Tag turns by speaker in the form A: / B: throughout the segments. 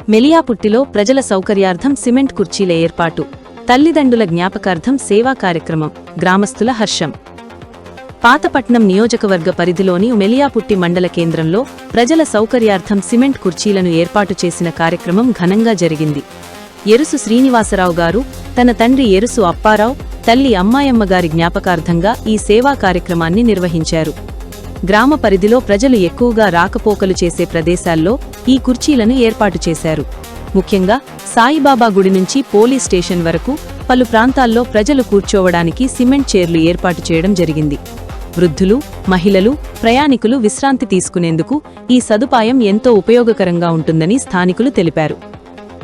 A: మెలియాపుట్టిలో ప్రజల సౌకర్యార్థం సిమెంట్ కుర్చీల ఏర్పాటు, తల్లిదండ్రుల జ్ఞాపకార్థం సేవా కార్యక్రమం, గ్రామస్తుల హర్షం. పాతపట్నం నియోజకవర్గ పరిధిలోని మెలియాపుట్టి మండల కేంద్రంలో ప్రజల సౌకర్యార్థం సిమెంట్ కుర్చీలను ఏర్పాటు చేసిన కార్యక్రమం ఘనంగా జరిగింది. ఎరుసు శ్రీనివాసరావు గారు తన తండ్రి ఎరుసు అప్పారావు, తల్లి అమ్మాయమ్మ గారి జ్ఞాపకార్థంగా ఈ సేవా కార్యక్రమాన్ని నిర్వహించారు. గ్రామ పరిధిలో ప్రజలు ఎక్కువగా రాకపోకలు చేసే ప్రదేశాల్లో ఈ కుర్చీలను ఏర్పాటు చేశారు. ముఖ్యంగా సాయిబాబా గుడి నుంచి పోలీస్ స్టేషన్ వరకు పలు ప్రాంతాల్లో ప్రజలు కూర్చోవడానికి సిమెంట్ చైర్లు ఏర్పాటు చేయడం జరిగింది. వృద్ధులు, మహిళలు, ప్రయాణికులు విశ్రాంతి తీసుకునేందుకు ఈ సదుపాయం ఎంతో ఉపయోగకరంగా ఉంటుందని స్థానికులు తెలిపారు.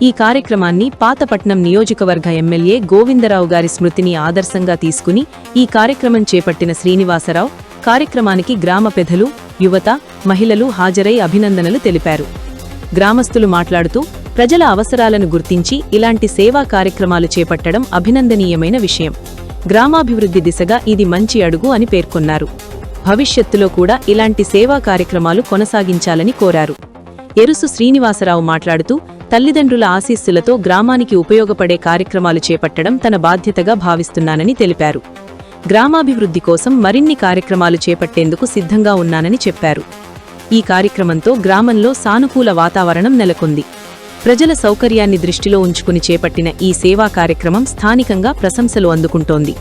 A: ఈ కార్యక్రమాన్ని పాతపట్నం నియోజకవర్గ ఎమ్మెల్యే గోవిందరావు గారి స్మృతిని ఆదర్శంగా తీసుకుని ఈ కార్యక్రమం చేపట్టిన శ్రీనివాసరావు కార్యక్రమానికి గ్రామ పెద్దలు, యువత, మహిళలు హాజరై అభినందనలు తెలిపారు. గ్రామస్తులు మాట్లాడుతూ ప్రజల అవసరాలను గుర్తించి ఇలాంటి సేవా కార్యక్రమాలు చేపట్టడం అభినందనీయమైన విషయం. గ్రామాభివృద్ధి దిశగా ఇది మంచి అడుగు అని పేర్కొన్నారు. భవిష్యత్తులో కూడా ఇలాంటి సేవా కార్యక్రమాలు కొనసాగించాలని కోరారు. ఎరుసు శ్రీనివాసరావు మాట్లాడుతూ తల్లిదండ్రుల ఆశీస్సులతో గ్రామానికి ఉపయోగపడే కార్యక్రమాలు చేపట్టడం తన బాధ్యతగా భావిస్తున్నానని తెలిపారు. గ్రామాభివృద్ధి కోసం మరిన్ని కార్యక్రమాలు చేపట్టేందుకు సిద్ధంగా ఉన్నానని చెప్పారు. ఈ కార్యక్రమంతో గ్రామంలో సానుకూల వాతావరణం నెలకొంది. ప్రజల సౌకర్యాన్ని దృష్టిలో ఉంచుకుని చేపట్టిన ఈ సేవా కార్యక్రమం స్థానికంగా ప్రశంసలు అందుకుంటోంది.